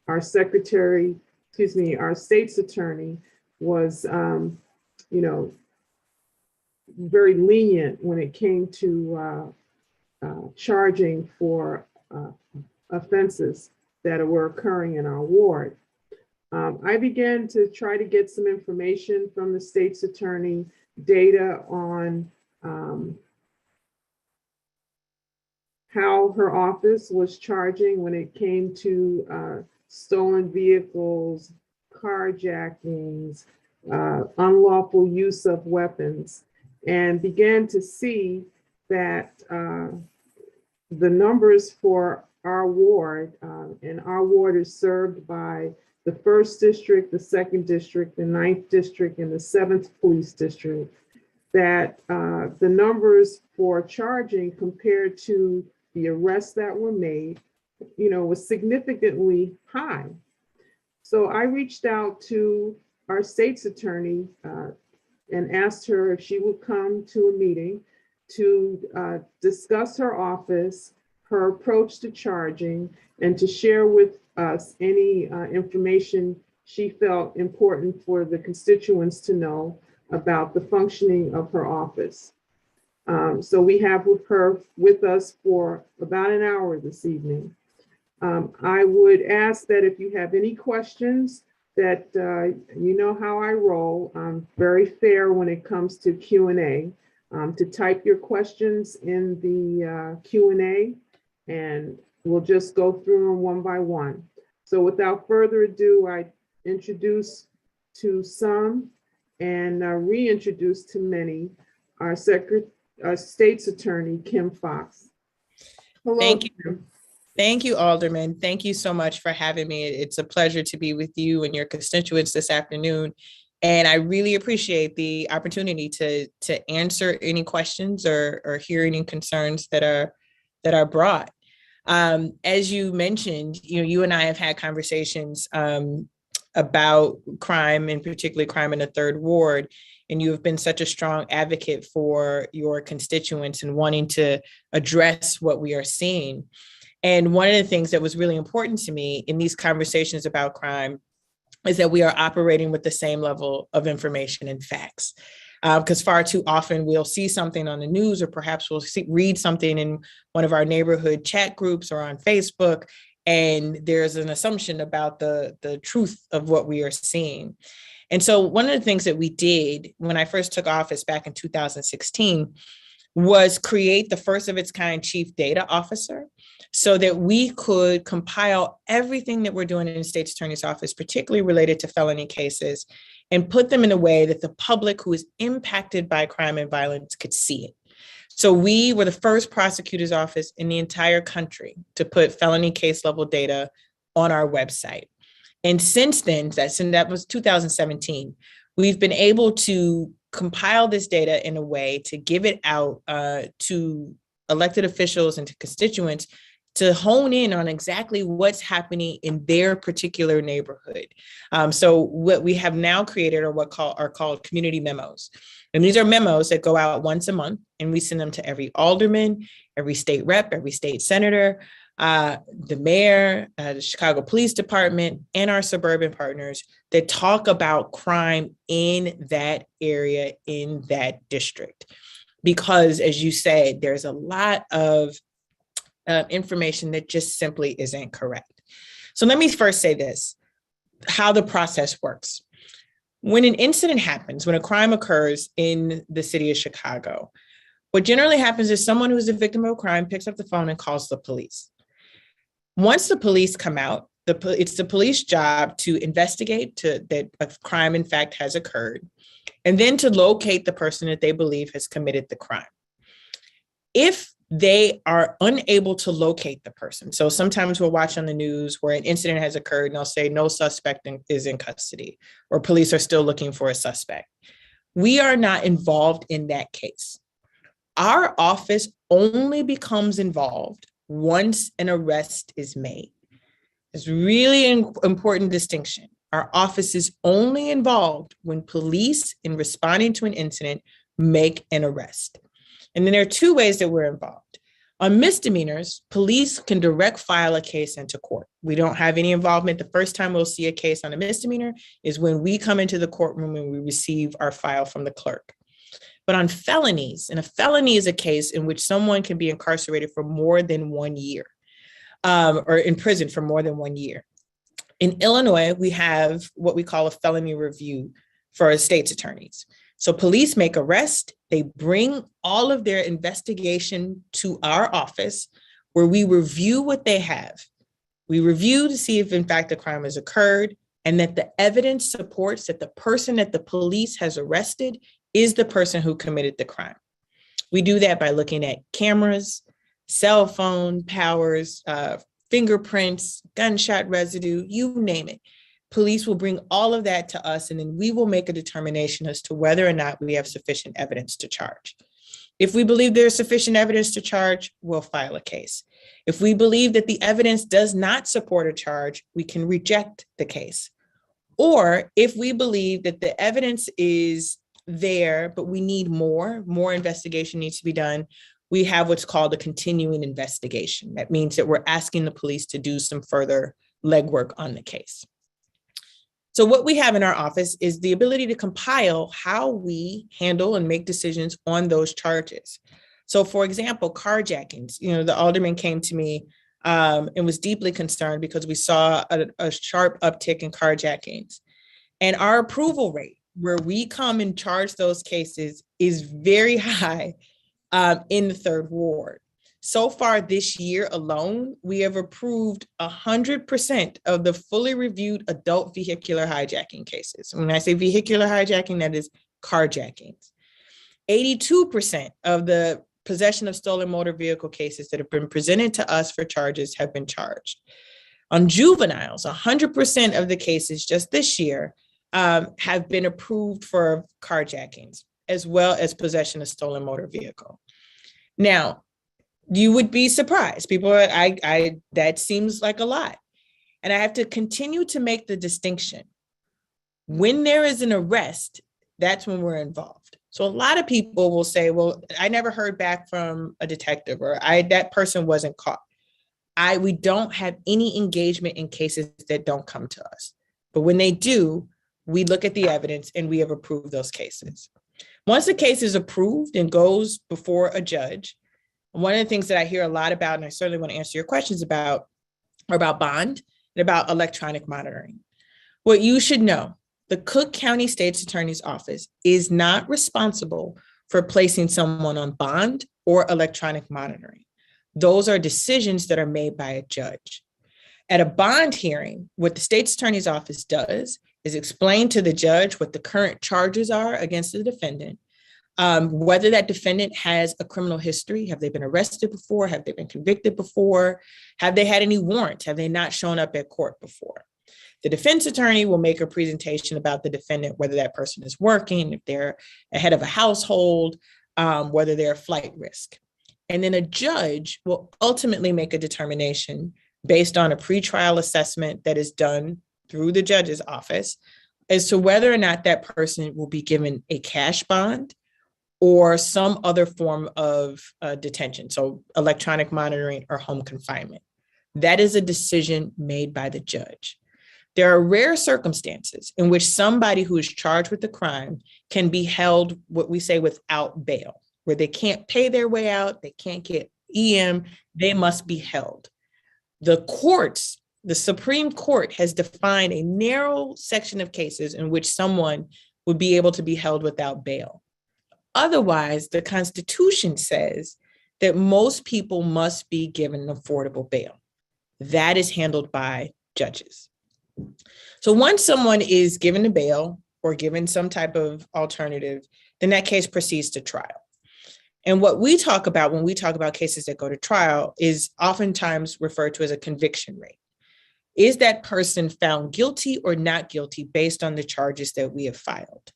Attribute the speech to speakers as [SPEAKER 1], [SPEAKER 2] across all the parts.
[SPEAKER 1] our secretary, excuse me, our state's attorney was, you know, very lenient when it came to charging for offenses that were occurring in our ward. I began to try to get some information from the state's attorney, data on how her office was charging when it came to stolen vehicles, carjackings, unlawful use of weapons, and began to see that the numbers for our ward, and our ward is served by the 1st District, the 2nd District, the 9th District, and the 7th Police District, that the numbers for charging compared to the arrests that were made, you know, was significantly high. So I reached out to our state's attorney and asked her if she would come to a meeting to discuss her office, her approach to charging, and to share with us any information she felt important for the constituents to know about the functioning of her office. So we have her with us for about an hour this evening. I would ask that if you have any questions, that you know how I roll. I'm very fair when it comes to Q&A. To type your questions in the Q&A, and we'll just go through them one by one. So without further ado, I introduce to some and reintroduce to many our state's attorney, Kim Foxx. Hello.
[SPEAKER 2] Thank you. Kim. Thank you, Alderman. Thank you so much for having me. It's a pleasure to be with you and your constituents this afternoon. And I really appreciate the opportunity to answer any questions or hear any concerns that are brought. As you mentioned, you and I have had conversations about crime, and particularly crime in the Third Ward. And you have been such a strong advocate for your constituents and wanting to address what we are seeing. And one of the things that was really important to me in these conversations about crime is that we are operating with the same level of information and facts. Because far too often we'll see something on the news, or perhaps we'll read something in one of our neighborhood chat groups or on Facebook, and there's an assumption about the truth of what we are seeing. And so one of the things that we did when I first took office back in 2016 was create the first of its kind chief data officer, so that we could compile everything that we're doing in the state's attorney's office, particularly related to felony cases, and put them in a way that the public who is impacted by crime and violence could see it. So we were the first prosecutor's office in the entire country to put felony case level data on our website. And since then, that was 2017, we've been able to compile this data in a way to give it out to elected officials and to constituents to hone in on exactly what's happening in their particular neighborhood. So what we have now created are are called community memos. And these are memos that go out once a month, and we send them to every alderman, every state rep, every state senator, the mayor, the Chicago Police Department, and our suburban partners that talk about crime in that area, in that district. Because as you said, there's a lot of information that just simply isn't correct. So let me first say this, how the process works. When an incident happens, when a crime occurs in the city of Chicago, what generally happens is someone who's a victim of a crime picks up the phone and calls the police. Once the police come out, it's the police job to investigate that a crime in fact has occurred, and then to locate the person that they believe has committed the crime. If they are unable to locate the person, so sometimes we'll watch on the news where an incident has occurred and they'll say no suspect is in custody, or police are still looking for a suspect. We are not involved in that case. Our office only becomes involved once an arrest is made. It's really an important distinction. Our office is only involved when police, in responding to an incident, make an arrest. And then there are two ways that we're involved. On misdemeanors, police can direct file a case into court. We don't have any involvement. The first time we'll see a case on a misdemeanor is when we come into the courtroom and we receive our file from the clerk. But on felonies, and a felony is a case in which someone can be incarcerated for more than 1 year, or in prison for more than 1 year. In Illinois, we have what we call a felony review for state's attorneys. So police make arrests, they bring all of their investigation to our office where we review what they have. We review to see if in fact the crime has occurred and that the evidence supports that the person that the police has arrested is the person who committed the crime. We do that by looking at cameras, cell phone powers, fingerprints, gunshot residue, you name it. Police will bring all of that to us, and then we will make a determination as to whether or not we have sufficient evidence to charge. If we believe there's sufficient evidence to charge, we'll file a case. If we believe that the evidence does not support a charge, we can reject the case. Or if we believe that the evidence is there, but we need more investigation needs to be done, we have what's called a continuing investigation. That means that we're asking the police to do some further legwork on the case. So what we have in our office is the ability to compile how we handle and make decisions on those charges. So for example, carjackings, the alderman came to me and was deeply concerned because we saw a sharp uptick in carjackings. And our approval rate, where we come and charge those cases, is very high in the third ward. So far this year alone, we have approved 100% of the fully reviewed adult vehicular hijacking cases. When I say vehicular hijacking, that is carjackings. 82% of the possession of stolen motor vehicle cases that have been presented to us for charges have been charged. On juveniles, 100% of the cases just this year have been approved for carjackings, as well as possession of stolen motor vehicle. Now, you would be surprised. People are, that seems like a lot. And I have to continue to make the distinction. When there is an arrest, that's when we're involved. So a lot of people will say, well, I never heard back from a detective, or that person wasn't caught. We don't have any engagement in cases that don't come to us. But when they do, we look at the evidence and we have approved those cases. Once the case is approved and goes before a judge, one of the things that I hear a lot about, and I certainly want to answer your questions about, are about bond and about electronic monitoring. What you should know, the Cook County State's Attorney's Office is not responsible for placing someone on bond or electronic monitoring. Those are decisions that are made by a judge. At a bond hearing, what the State's Attorney's Office does is explain to the judge what the current charges are against the defendant, whether that defendant has a criminal history. Have they been arrested before? Have they been convicted before? Have they had any warrants? Have they not shown up at court before? The defense attorney will make a presentation about the defendant, whether that person is working, if they're a head of a household, whether they're a flight risk. And then a judge will ultimately make a determination based on a pretrial assessment that is done through the judge's office as to whether or not that person will be given a cash bond or some other form of detention, so electronic monitoring or home confinement. That is a decision made by the judge. There are rare circumstances in which somebody who is charged with a crime can be held, what we say, without bail, where they can't pay their way out, they can't get EM, they must be held. The courts, the Supreme Court has defined a narrow section of cases in which someone would be able to be held without bail. Otherwise, the Constitution says that most people must be given an affordable bail. That is handled by judges. So once someone is given a bail or given some type of alternative, then that case proceeds to trial. And what we talk about when we talk about cases that go to trial is oftentimes referred to as a conviction rate. Is that person found guilty or not guilty based on the charges that we have filed?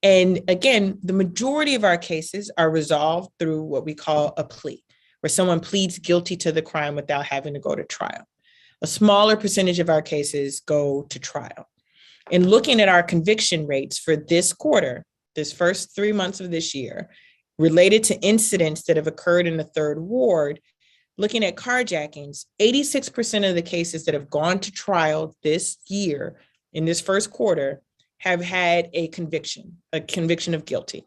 [SPEAKER 2] And again, the majority of our cases are resolved through what we call a plea, where someone pleads guilty to the crime without having to go to trial. A smaller percentage of our cases go to trial. In looking at our conviction rates for this quarter, this first 3 months of this year, related to incidents that have occurred in the third ward, looking at carjackings, 86% of the cases that have gone to trial this year in this first quarter have had a conviction of guilty.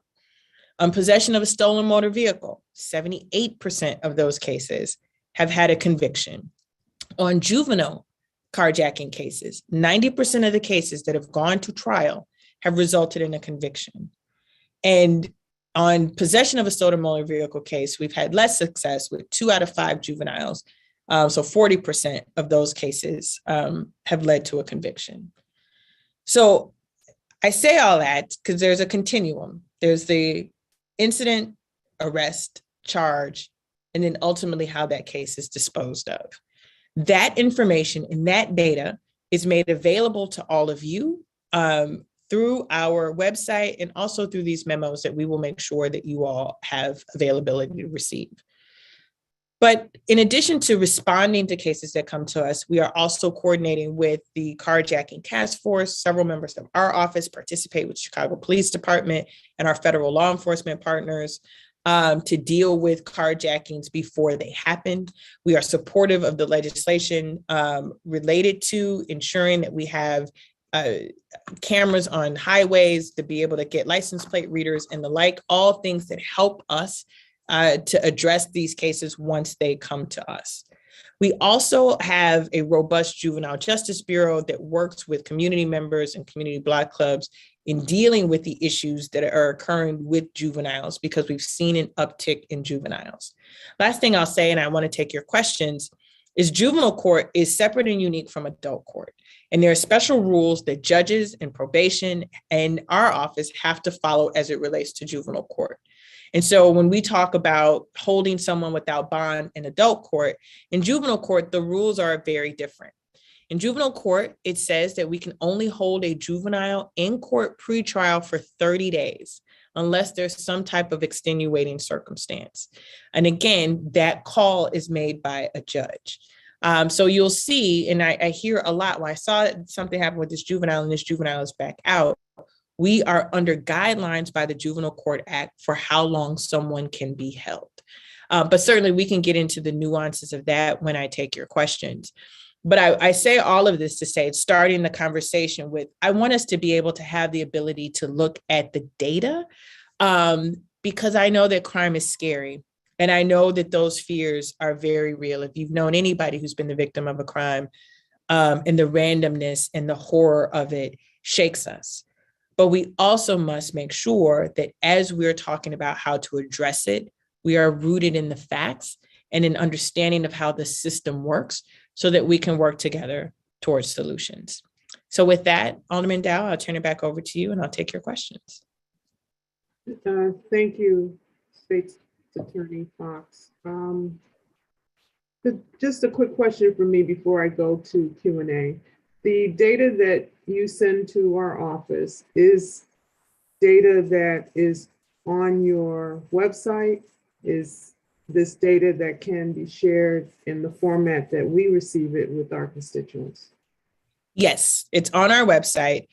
[SPEAKER 2] On possession of a stolen motor vehicle, 78% of those cases have had a conviction. On juvenile carjacking cases, 90% of the cases that have gone to trial have resulted in a conviction. And on possession of a stolen motor vehicle case, we've had less success with 2 out of 5 juveniles. So 40% of those cases have led to a conviction. So I say all that because there's a continuum. There's the incident, arrest, charge, and then ultimately how that case is disposed of. That information and that data is made available to all of you through our website and also through these memos that we will make sure that you all have availability to receive. But in addition to responding to cases that come to us, we are also coordinating with the carjacking task force. Several members of our office participate with Chicago Police Department and our federal law enforcement partners to deal with carjackings before they happen. We are supportive of the legislation related to ensuring that we have cameras on highways to be able to get license plate readers and the like, all things that help us to address these cases once they come to us. We also have a robust juvenile justice bureau that works with community members and community block clubs in dealing with the issues that are occurring with juveniles because we've seen an uptick in juveniles. Last thing I'll say, and I want to take your questions, is juvenile court is separate and unique from adult court. And there are special rules that judges and probation and our office have to follow as it relates to juvenile court. And so when we talk about holding someone without bond in adult court, in juvenile court, the rules are very different. In juvenile court, it says that we can only hold a juvenile in court pretrial for 30 days, unless there's some type of extenuating circumstance. And again, that call is made by a judge. So you'll see, and I hear a lot when I saw something happen with this juvenile and this juvenile is back out, we are under guidelines by the Juvenile Court Act for how long someone can be held. But certainly we can get into the nuances of that when I take your questions. But I say all of this to say, it's starting the conversation with, I want us to be able to have the ability to look at the data because I know that crime is scary. And I know that those fears are very real. If you've known anybody who's been the victim of a crime and the randomness and the horror of it shakes us. But we also must make sure that as we're talking about how to address it, we are rooted in the facts and an understanding of how the system works so that we can work together towards solutions. So with that, Alderman Dow, I'll turn it back over to you and I'll take your questions.
[SPEAKER 1] Thank you, State's Attorney Fox. Just a quick question for me before I go to Q&A. The data that you send to our office is data that is on your website? Is this data that can be shared in the format that we receive it with our constituents?
[SPEAKER 2] Yes, it's on our website.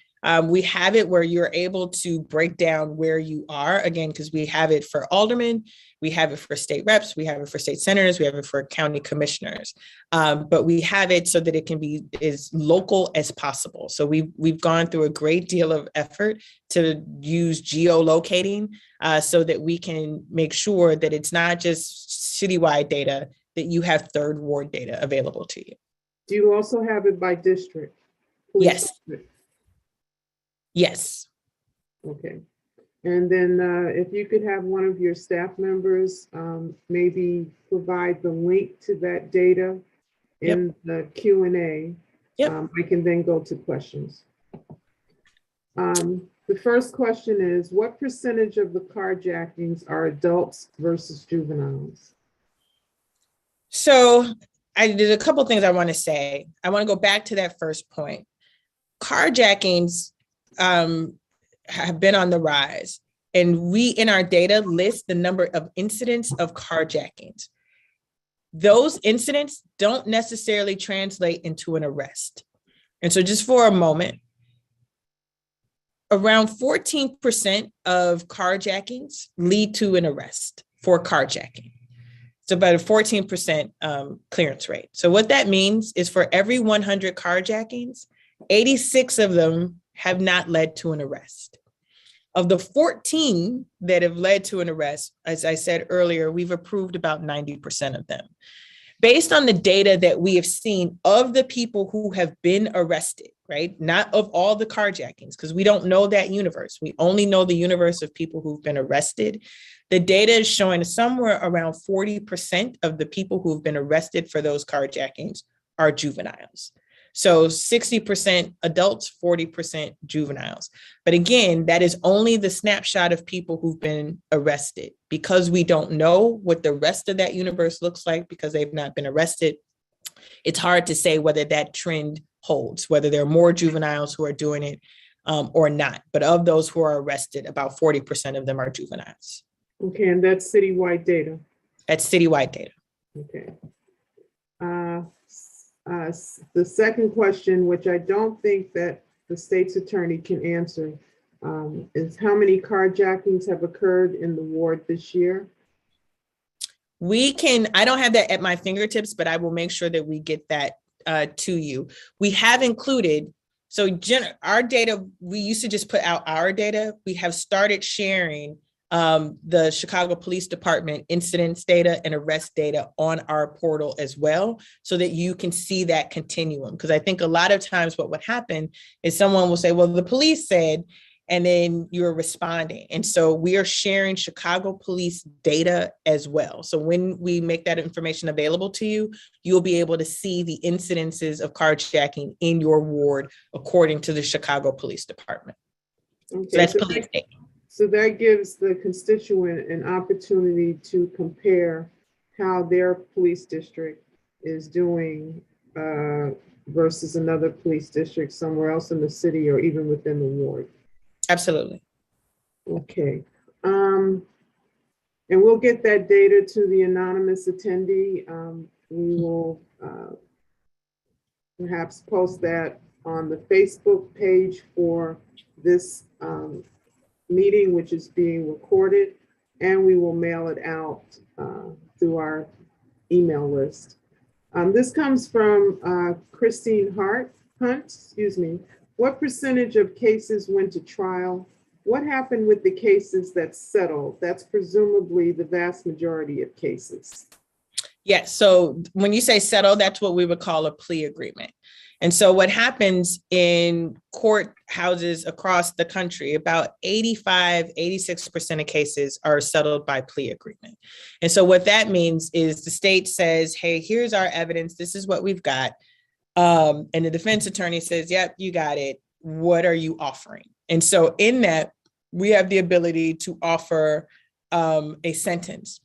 [SPEAKER 2] We have it where you're able to break down where you are, again, because we have it for aldermen, we have it for state reps, we have it for state senators, we have it for county commissioners. But we have it so that it can be as local as possible. So we've gone through a great deal of effort to use geolocating so that we can make sure that it's not just citywide data, that you have third ward data available to you.
[SPEAKER 1] Do you also have it by district?
[SPEAKER 2] Yes.
[SPEAKER 1] District?
[SPEAKER 2] Yes.
[SPEAKER 1] Okay. And then if you could have one of your staff members maybe provide the link to that data in the Q&A, I can then go to questions. The first question is, what percentage of the carjackings are adults versus juveniles?
[SPEAKER 2] So there's a couple of things I want to say. I want to go back to that first point. Carjackings have been on the rise, and we in our data list the number of incidents of carjackings. Those incidents don't necessarily translate into an arrest. And so just for a moment, around 14% of carjackings lead to an arrest for carjacking. It's about a 14% clearance rate. So what that means is for every 100 carjackings, 86 of them have not led to an arrest. Of the 14 that have led to an arrest, as I said earlier, we've approved about 90% of them. Based on the data that we have seen of the people who have been arrested, right? Not of all the carjackings, because we don't know that universe. We only know the universe of people who've been arrested. The data is showing somewhere around 40% of the people who've been arrested for those carjackings are juveniles. So 60% adults, 40% juveniles. But again, that is only the snapshot of people who've been arrested. Because we don't know what the rest of that universe looks like because they've not been arrested, it's hard to say whether that trend holds, whether there are more juveniles who are doing it or not. But of those who are arrested, about 40% of them are juveniles.
[SPEAKER 1] Okay, and that's citywide data.
[SPEAKER 2] That's citywide data.
[SPEAKER 1] Okay. The second question, which I don't think that the state's attorney can answer, is how many carjackings have occurred in the ward this year?
[SPEAKER 2] I don't have that at my fingertips, but I will make sure that we get that to you. We have included, our data, we used to just put out our data. We have started sharing the Chicago Police Department incidents data and arrest data on our portal as well, so that you can see that continuum. Because I think a lot of times what would happen is someone will say, well, the police said, and then you're responding. And so we are sharing Chicago police data as well. So when we make that information available to you, you'll be able to see the incidences of carjacking in your ward according to the Chicago Police Department. Okay, so that's police data.
[SPEAKER 1] So that gives the constituent an opportunity to compare how their police district is doing versus another police district somewhere else in the city or even within the ward.
[SPEAKER 2] Absolutely.
[SPEAKER 1] Okay. And we'll get that data to the anonymous attendee. We will perhaps post that on the Facebook page for this meeting, which is being recorded, and we will mail it out through our email list. This comes from Christine Hunt, excuse me. What percentage of cases went to trial? What happened with the cases that settled? That's presumably the vast majority of cases.
[SPEAKER 2] Yes. So when you say settle, that's what we would call a plea agreement. And so what happens in courthouses across the country, about 86% of cases are settled by plea agreement. And so what that means is the state says, hey, here's our evidence. This is what we've got. And the defense attorney says, yep, you got it. What are you offering? And so in that, we have the ability to offer a sentence.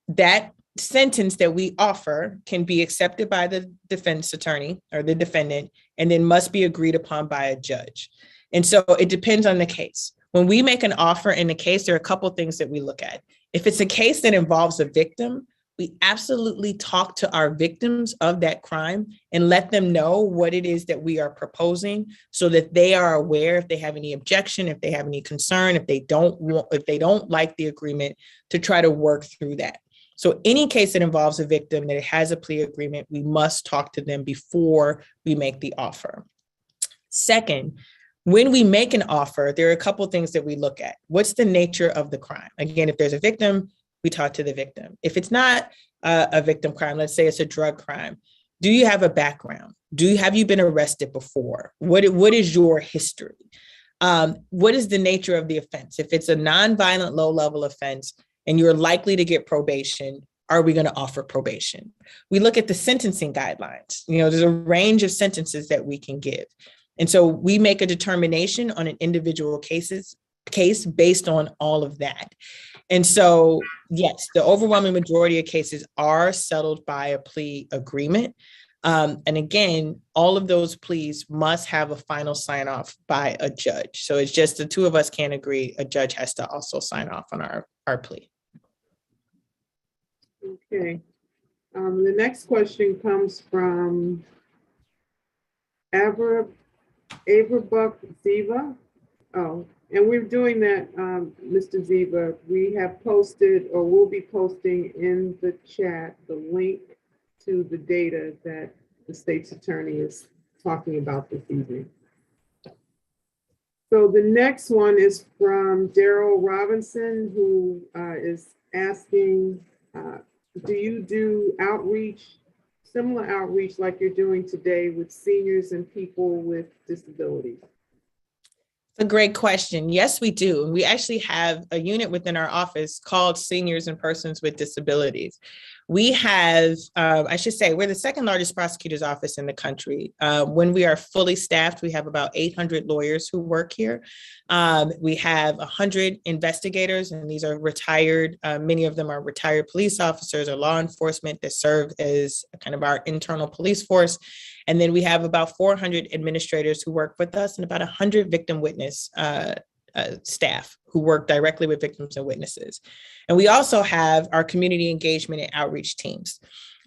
[SPEAKER 2] That sentence that we offer can be accepted by the defense attorney or the defendant, and then must be agreed upon by a judge. And so it depends on the case. When we make an offer in a case, there are a couple of things that we look at. If it's a case that involves a victim, we absolutely talk to our victims of that crime and let them know what it is that we are proposing, so that they are aware if they have any objection, if they have any concern, if they don't like the agreement, to try to work through that. So any case that involves a victim that has a plea agreement, we must talk to them before we make the offer. Second, when we make an offer, there are a couple of things that we look at. What's the nature of the crime? Again, if there's a victim, we talk to the victim. If it's not a victim crime, let's say it's a drug crime, do you have a background? Have you been arrested before? What is your history? What is the nature of the offense? If it's a nonviolent low-level offense and you're likely to get probation, are we going to offer probation? We look at the sentencing guidelines. There's a range of sentences that we can give. And so we make a determination on an individual case based on all of that. And so, yes, the overwhelming majority of cases are settled by a plea agreement. And again, all of those pleas must have a final sign off by a judge. So it's just the two of us can't agree. A judge has to also sign off on our plea.
[SPEAKER 1] Okay. The next question comes from Averbuck Ziva. Oh, And we're doing that, Mr. Ziva. We have posted, or will be posting in the chat, the link to the data that the state's attorney is talking about this evening. So the next one is from Daryl Robinson, who is asking, do you do outreach, similar outreach like you're doing today with seniors and people with disabilities?
[SPEAKER 2] It's a great question. Yes, we do. We actually have a unit within our office called Seniors and Persons with Disabilities. We have, I should say, we're the second largest prosecutor's office in the country. When we are fully staffed, we have about 800 lawyers who work here. We have 100 investigators, and these are retired. Many of them are retired police officers or law enforcement that serve as kind of our internal police force. And then we have about 400 administrators who work with us and about 100 victim witness staff who work directly with victims and witnesses. And we also have our community engagement and outreach teams.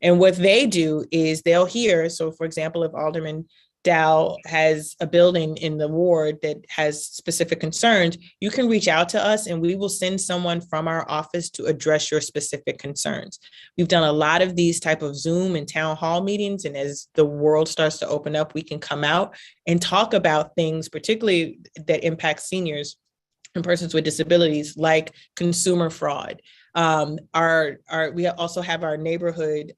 [SPEAKER 2] And what they do is they'll hear, so for example, if Alderman Dow has a building in the ward that has specific concerns, you can reach out to us and we will send someone from our office to address your specific concerns. We've done a lot of these type of Zoom and town hall meetings. And as the world starts to open up, we can come out and talk about things, particularly that impact seniors and persons with disabilities, like consumer fraud. We also have our neighborhood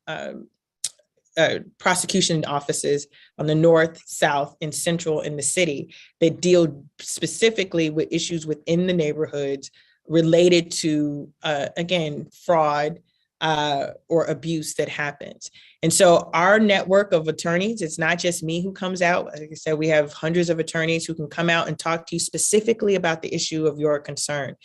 [SPEAKER 2] prosecution offices on the north, south, and central in the city that deal specifically with issues within the neighborhoods related to, again, fraud or abuse that happens. And so our network of attorneys, it's not just me who comes out. Like I said, we have hundreds of attorneys who can come out and talk to you specifically about the issue of your concern.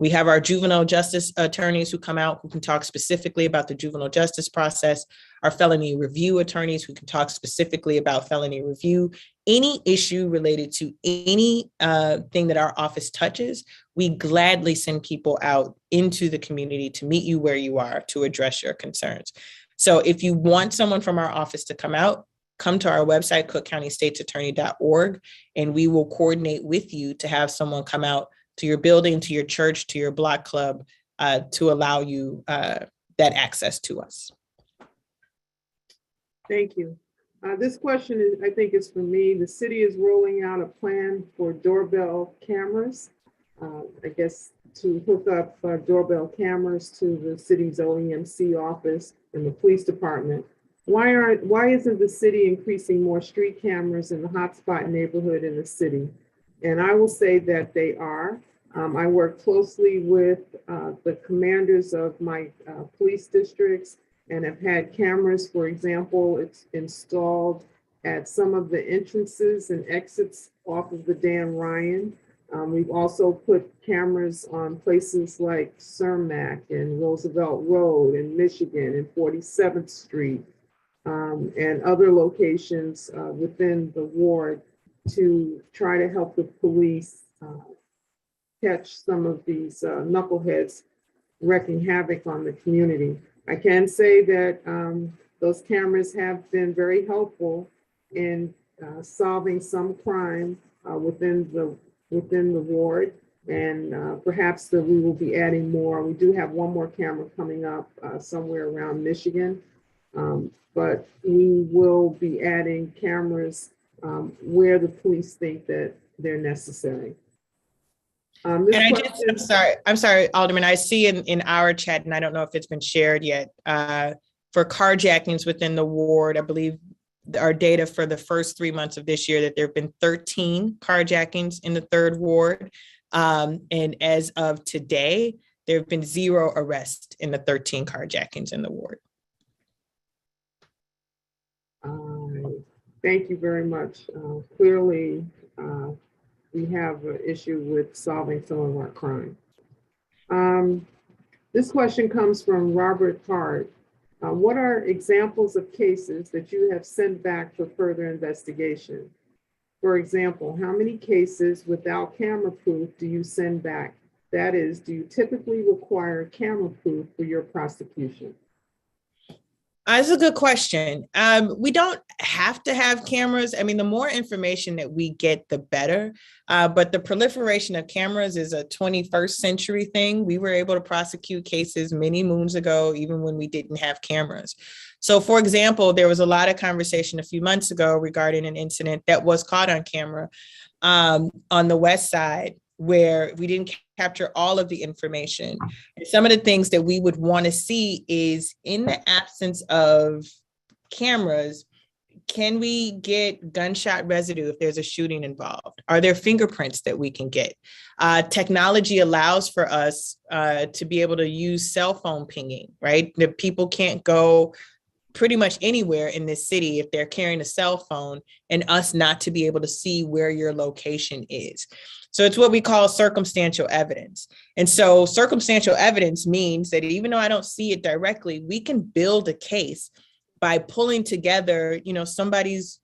[SPEAKER 2] We have our juvenile justice attorneys who come out who can talk specifically about the juvenile justice process, our felony review attorneys who can talk specifically about felony review. Any issue related to any thing that our office touches, we gladly send people out into the community to meet you where you are to address your concerns. So if you want someone from our office to come out, come to our website, cookcountystatesattorney.org, and we will coordinate with you to have someone come out to your building, to your church, to your block club, to allow you that access to us.
[SPEAKER 1] Thank you. This question, I think, is for me. The city is rolling out a plan for doorbell cameras, I guess to hook up doorbell cameras to the city's OEMC office and the police department. Why isn't the city increasing more street cameras in the hotspot neighborhood in the city? And I will say that they are. I work closely with the commanders of my police districts and have had cameras, for example, it's installed at some of the entrances and exits off of the Dan Ryan. We've also put cameras on places like Cermak and Roosevelt Road in Michigan and 47th Street and other locations within the ward to try to help the police catch some of these knuckleheads wreaking havoc on the community. I can say that those cameras have been very helpful in solving some crime within the ward, and perhaps that we will be adding more. We do have one more camera coming up somewhere around Michigan, but we will be adding cameras where the police think that they're necessary.
[SPEAKER 2] I'm sorry, Alderman, I see in our chat, and I don't know if it's been shared yet, for carjackings within the ward, I believe our data for the first 3 months of this year that there have been 13 carjackings in the third ward. And as of today, there have been 0 arrests in the 13 carjackings in the ward.
[SPEAKER 1] Thank you very much. Clearly, we have an issue with solving some of our crime. This question comes from Robert Hart. What are examples of cases that you have sent back for further investigation? For example, how many cases without camera proof do you send back? That is, do you typically require camera proof for your prosecution?
[SPEAKER 2] That's a good question. We don't have to have cameras. I mean, the more information that we get, the better. But the proliferation of cameras is a 21st century thing. We were able to prosecute cases many moons ago, even when we didn't have cameras. So, for example, there was a lot of conversation a few months ago regarding an incident that was caught on camera on the West Side, where we didn't capture all of the information. And some of the things that we would want to see is, in the absence of cameras, can we get gunshot residue if there's a shooting involved? Are there fingerprints that we can get? Technology allows for us to be able to use cell phone pinging, right? That people can't go pretty much anywhere in this city if they're carrying a cell phone, and us not to be able to see where your location is. So it's what we call circumstantial evidence. And so circumstantial evidence means that even though I don't see it directly, we can build a case by pulling together, somebody's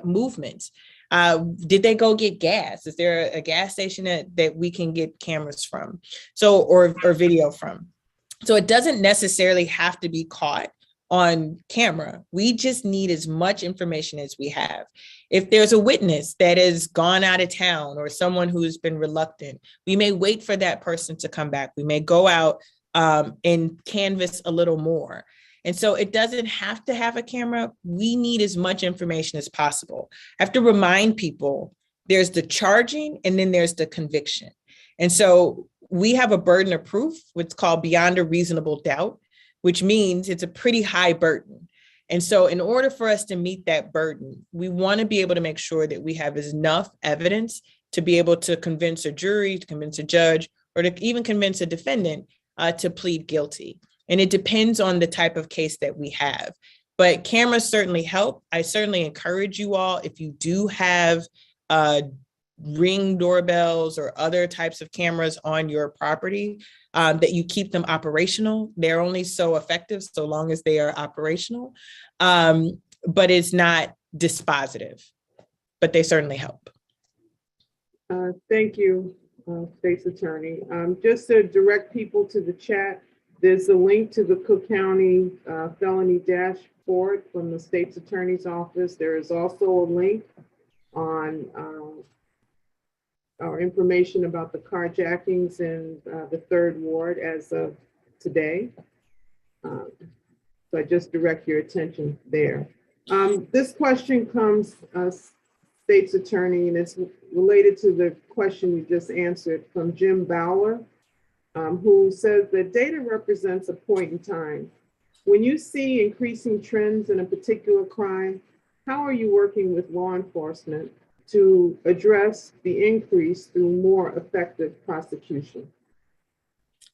[SPEAKER 2] movements. Did they go get gas? Is there a gas station that we can get cameras from? So, or video from? So it doesn't necessarily have to be caught on camera. We just need as much information as we have. If there's a witness that has gone out of town or someone who's been reluctant, we may wait for that person to come back. We may go out and canvass a little more. And so it doesn't have to have a camera. We need as much information as possible. I have to remind people there's the charging and then there's the conviction. And so we have a burden of proof, what's called beyond a reasonable doubt, which means it's a pretty high burden. And so in order for us to meet that burden, we want to be able to make sure that we have enough evidence to be able to convince a jury, to convince a judge, or to even convince a defendant to plead guilty. And it depends on the type of case that we have. But cameras certainly help. I certainly encourage you all, if you do have Ring doorbells or other types of cameras on your property, that you keep them operational. They're only so effective so long as they are operational, but it's not dispositive, but they certainly help.
[SPEAKER 1] Thank you, State's Attorney. Just to direct people to the chat, there's a link to the Cook County felony dashboard from the State's Attorney's Office. There is also a link on our information about the carjackings in the 3rd Ward as of today. So I just direct your attention there. This question comes, State's Attorney, and it's related to the question you just answered from Jim Bowler, who says that data represents a point in time. When you see increasing trends in a particular crime, how are you working with law enforcement to address the increase through more effective prosecution?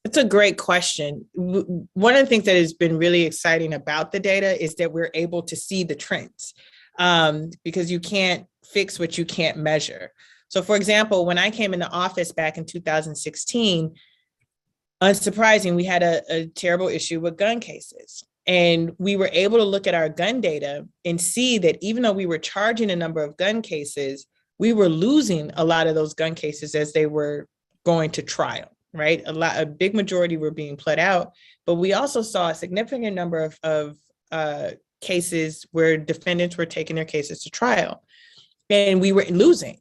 [SPEAKER 2] It's a great question. One of the things that has been really exciting about the data is that we're able to see the trends, because you can't fix what you can't measure. So for example, when I came into office back in 2016, unsurprising, we had a terrible issue with gun cases. And we were able to look at our gun data and see that even though we were charging a number of gun cases, we were losing a lot of those gun cases as they were going to trial, right? A big majority were being pled out, but we also saw a significant number of cases where defendants were taking their cases to trial, and we were losing.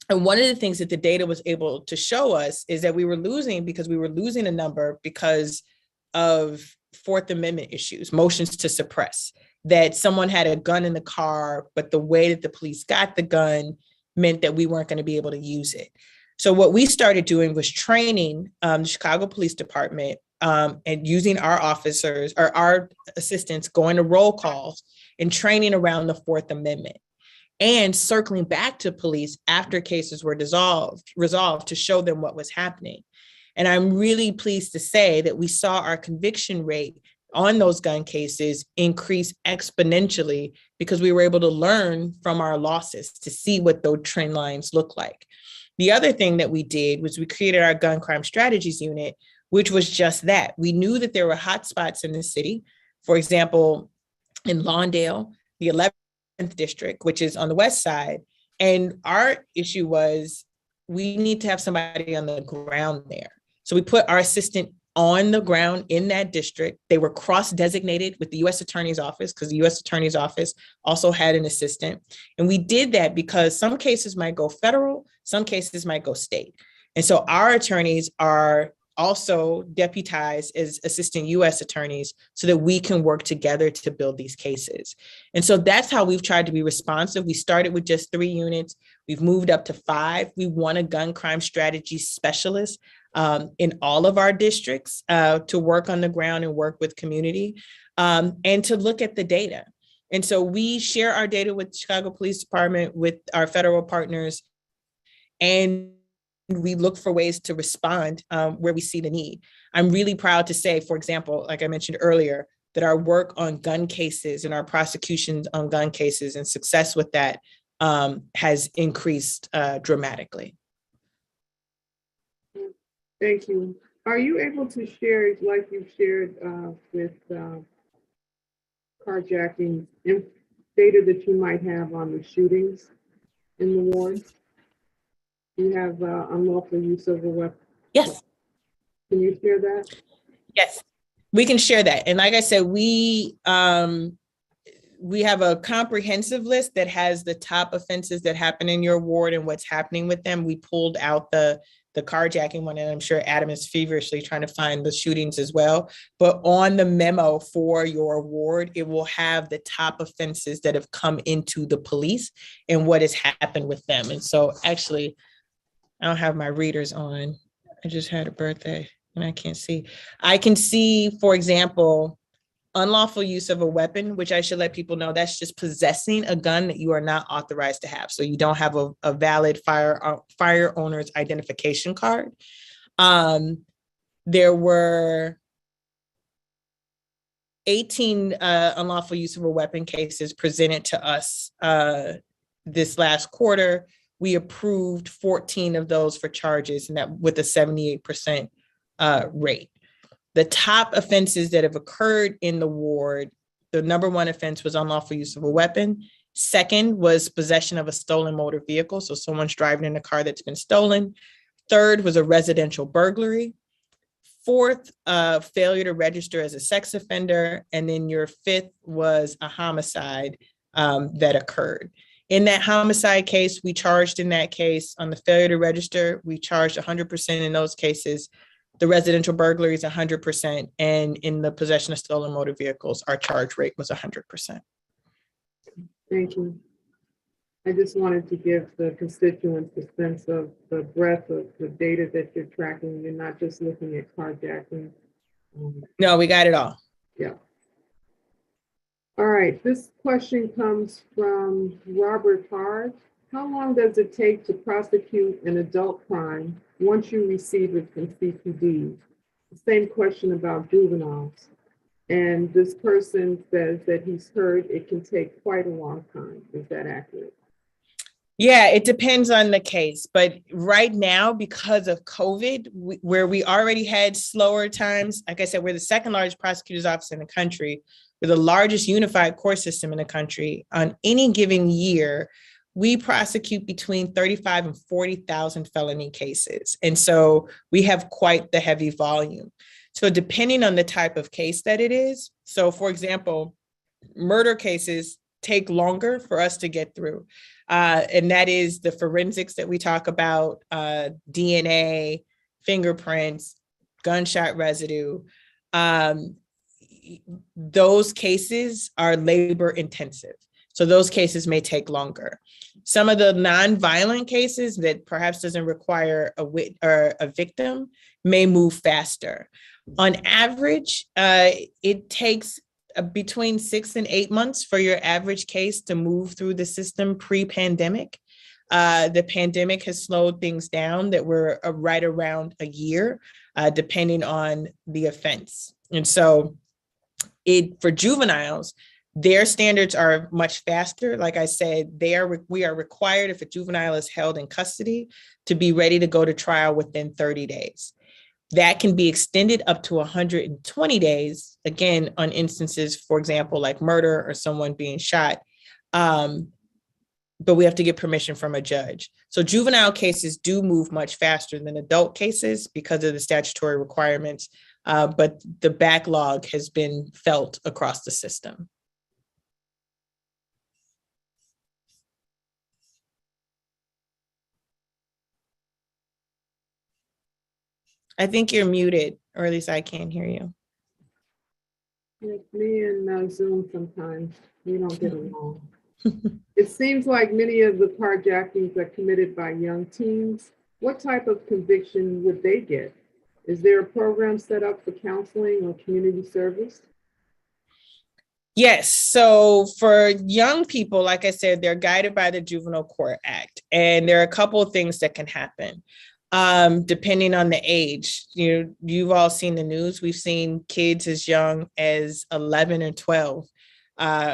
[SPEAKER 2] And one of the things that the data was able to show us is that we were losing because we were losing a number because of Fourth Amendment issues, motions to suppress, that someone had a gun in the car, but the way that the police got the gun meant that we weren't going to be able to use it. So what we started doing was training the Chicago Police Department and using our officers or our assistants going to roll calls and training around the Fourth Amendment, and circling back to police after cases were resolved to show them what was happening. And I'm really pleased to say that we saw our conviction rate on those gun cases increase exponentially because we were able to learn from our losses to see what those trend lines look like. The other thing that we did was we created our gun crime strategies unit, which was just that. We knew that there were hot spots in the city. For example, in Lawndale, the 11th district, which is on the West Side. And our issue was we need to have somebody on the ground there. So we put our assistant on the ground in that district. They were cross-designated with the U.S. Attorney's Office because the U.S. Attorney's Office also had an assistant. And we did that because some cases might go federal, some cases might go state. And so our attorneys are also deputized as assistant U.S. attorneys so that we can work together to build these cases. And so that's how we've tried to be responsive. We started with just 3 units. We've moved up to 5. We want a gun crime strategy specialist in all of our districts to work on the ground and work with community and to look at the data. And so we share our data with the Chicago Police Department, with our federal partners, and we look for ways to respond where we see the need. I'm really proud to say, for example, like I mentioned earlier, that our work on gun cases and our prosecutions on gun cases and success with that has increased dramatically.
[SPEAKER 1] Thank you. Are you able to share, like you shared with carjacking, data that you might have on the shootings in the ward? You have unlawful use of a weapon?
[SPEAKER 2] Yes.
[SPEAKER 1] Can you share that?
[SPEAKER 2] Yes, we can share that. And like I said, we have a comprehensive list that has the top offenses that happen in your ward and what's happening with them. We pulled out the carjacking one, and I'm sure Adam is feverishly trying to find the shootings as well. But on the memo for your ward, it will have the top offenses that have come into the police and what has happened with them. And so actually, I don't have my readers on. I just had a birthday and I can't see. I can see, for example, unlawful use of a weapon, which I should let people know that's just possessing a gun that you are not authorized to have. So you don't have a valid fire owner's identification card. There were 18 unlawful use of a weapon cases presented to us this last quarter. We approved 14 of those for charges, and that with a 78% rate. The top offenses that have occurred in the ward, the number 1 offense was unlawful use of a weapon. Second was possession of a stolen motor vehicle. So someone's driving in a car that's been stolen. Third was a residential burglary. Fourth, failure to register as a sex offender. And then your 5th was a homicide that occurred. In that homicide case, we charged in that case on the failure to register, we charged 100% in those cases. The residential burglary is 100%. And in the possession of stolen motor vehicles, our charge rate was 100%.
[SPEAKER 1] Thank you. I just wanted to give the constituents a sense of the breadth of the data that you're tracking. You're not just looking at carjacking.
[SPEAKER 2] No, we got it all.
[SPEAKER 1] Yeah. All right, this question comes from Robert Hard. How long does it take to prosecute an adult crime once you receive it from CPD? The same question about juveniles. And this person says that he's heard it can take quite a long time. Is that accurate?
[SPEAKER 2] Yeah, it depends on the case. But right now, because of COVID, where we already had slower times, like I said, we're the 2nd largest prosecutor's office in the country. We're the largest unified court system in the country. On any given year, we prosecute between 35 and 40,000 felony cases. And so we have quite the heavy volume. So depending on the type of case that it is, so for example, murder cases take longer for us to get through. And that is the forensics that we talk about, DNA, fingerprints, gunshot residue. Those cases are labor intensive. So those cases may take longer. Some of the nonviolent cases that perhaps doesn't require a victim may move faster. On average, it takes between 6 and 8 months for your average case to move through the system pre-pandemic. The pandemic has slowed things down that we're right around a year, depending on the offense. And so for juveniles, their standards are much faster. Like I said, we are required, if a juvenile is held in custody, to be ready to go to trial within 30 days. That can be extended up to 120 days, again, on instances, for example, like murder or someone being shot. But we have to get permission from a judge. So juvenile cases do move much faster than adult cases because of the statutory requirements but the backlog has been felt across the system. I think you're muted, or at least I can't hear you.
[SPEAKER 1] It's me and Zoom sometimes. We don't get along. It seems like many of the carjackings are committed by young teens. What type of conviction would they get? Is there a program set up for counseling or community service?
[SPEAKER 2] Yes. So for young people, like I said, they're guided by the Juvenile Court Act. And there are a couple of things that can happen depending on the age. You've all seen the news. We've seen kids as young as 11 or 12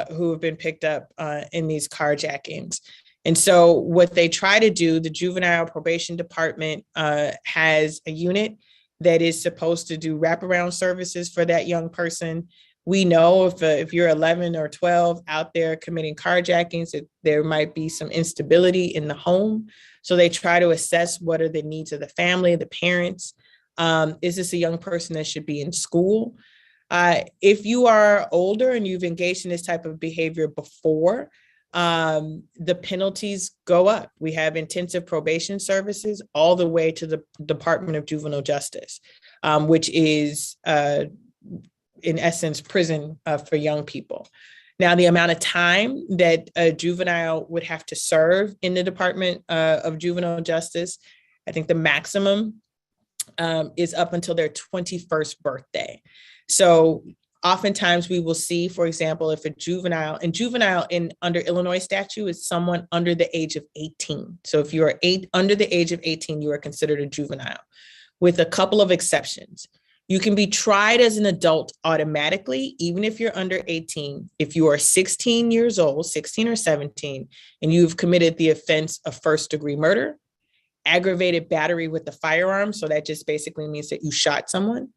[SPEAKER 2] who have been picked up in these carjackings. And so what they try to do, the Juvenile Probation Department has a unit that is supposed to do wraparound services for that young person. We know if you're 11 or 12 out there committing carjackings, that there might be some instability in the home. So they try to assess what are the needs of the family, the parents. Is this a young person that should be in school? If you are older and you've engaged in this type of behavior before, the penalties go up. We have intensive probation services all the way to the Department of Juvenile Justice, which is in essence prison for young people. Now, the amount of time that a juvenile would have to serve in the Department of Juvenile Justice, I think the maximum is up until their 21st birthday. So oftentimes we will see, for example, if a juvenile under Illinois statute is someone under the age of 18. So if you are under the age of 18, you are considered a juvenile, with a couple of exceptions. You can be tried as an adult automatically, even if you're under 18. If you are 16 years old, 16 or 17, and you've committed the offense of first-degree murder, aggravated battery with a firearm, so that just basically means that you shot someone,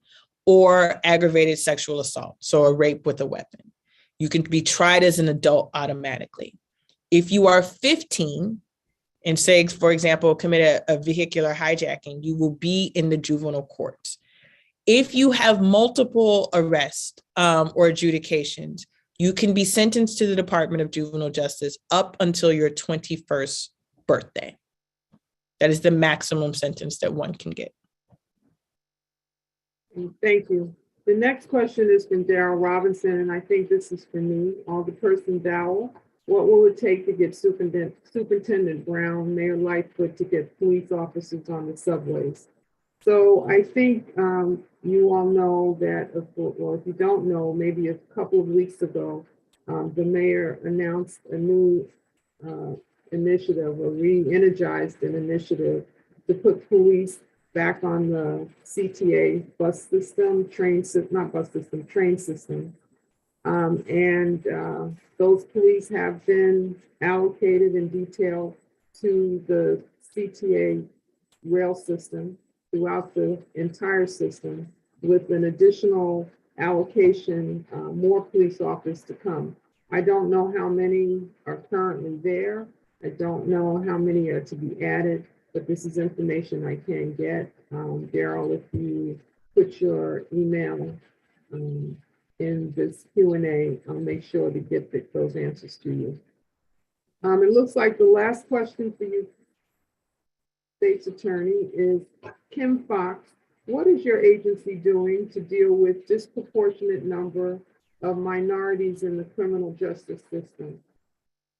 [SPEAKER 2] or aggravated sexual assault, so a rape with a weapon. You can be tried as an adult automatically. If you are 15 and say, for example, commit a vehicular hijacking, you will be in the juvenile courts. If you have multiple arrests or adjudications, you can be sentenced to the Department of Juvenile Justice up until your 21st birthday. That is the maximum sentence that one can get.
[SPEAKER 1] Thank you. The next question is from Darrell Robinson, and I think this is for me, Alderperson Dowell. What will it take to get Superintendent Brown, Mayor Lightfoot to get police officers on the subways? So I think you all know that, or if you don't know, maybe a couple of weeks ago, the mayor announced a new initiative, or re-energized an initiative to put police back on the CTA bus system, train system. Those police have been allocated in detail to the CTA rail system throughout the entire system, with an additional allocation, more police officers to come. I don't know how many are currently there. I don't know how many are to be added, but this is information I can get. Darrell, if you put your email in this Q&A, I'll make sure to get those answers to you. It looks like the last question for you, State's Attorney, is Kim Foxx. What is your agency doing to deal with disproportionate number of minorities in the criminal justice system?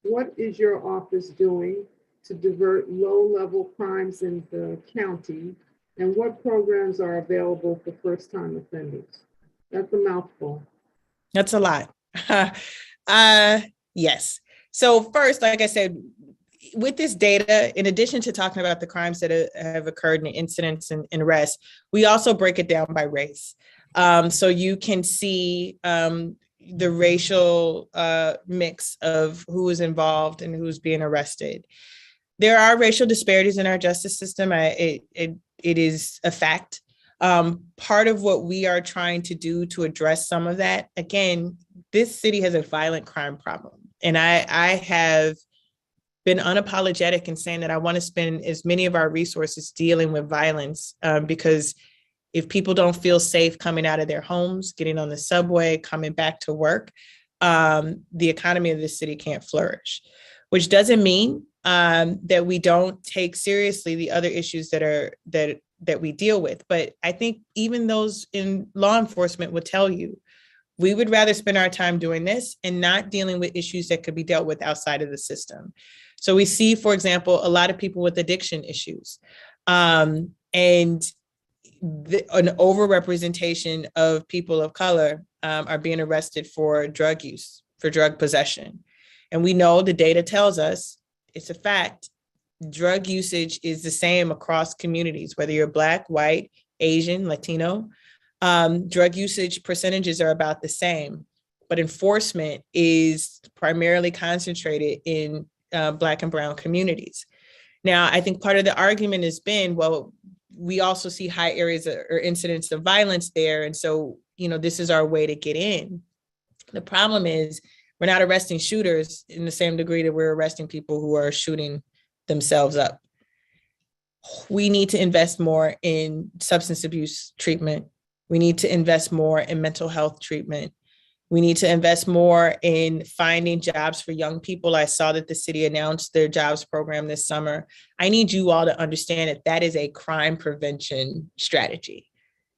[SPEAKER 1] What is your office doing to divert low-level crimes in the county? And what programs are available for first-time offenders? That's a mouthful.
[SPEAKER 2] That's a lot. Yes. So first, like I said, with this data, in addition to talking about the crimes that have occurred in incidents and arrests, we also break it down by race. So you can see the racial mix of who is involved and who's being arrested. There are racial disparities in our justice system. It is a fact. Part of what we are trying to do to address some of that, again, this city has a violent crime problem. And I have been unapologetic in saying that I want to spend as many of our resources dealing with violence because If people don't feel safe coming out of their homes, getting on the subway, coming back to work, the economy of this city can't flourish, which doesn't mean that we don't take seriously the other issues that we deal with. But I think even those in law enforcement would tell you, we would rather spend our time doing this and not dealing with issues that could be dealt with outside of the system. So we see, for example, a lot of people with addiction issues, and an overrepresentation of people of color are being arrested for drug use, for drug possession. And we know the data tells us, it's a fact, drug usage is the same across communities, whether you're Black, white, Asian, Latino. Drug usage percentages are about the same, but enforcement is primarily concentrated in Black and brown communities. Now, I think part of the argument has been, well, we also see high areas or incidents of violence there. And so, this is our way to get in. The problem is we're not arresting shooters in the same degree that we're arresting people who are shooting themselves up. We need to invest more in substance abuse treatment. We need to invest more in mental health treatment. We need to invest more in finding jobs for young people. I saw that the city announced their jobs program this summer. I need you all to understand that that is a crime prevention strategy.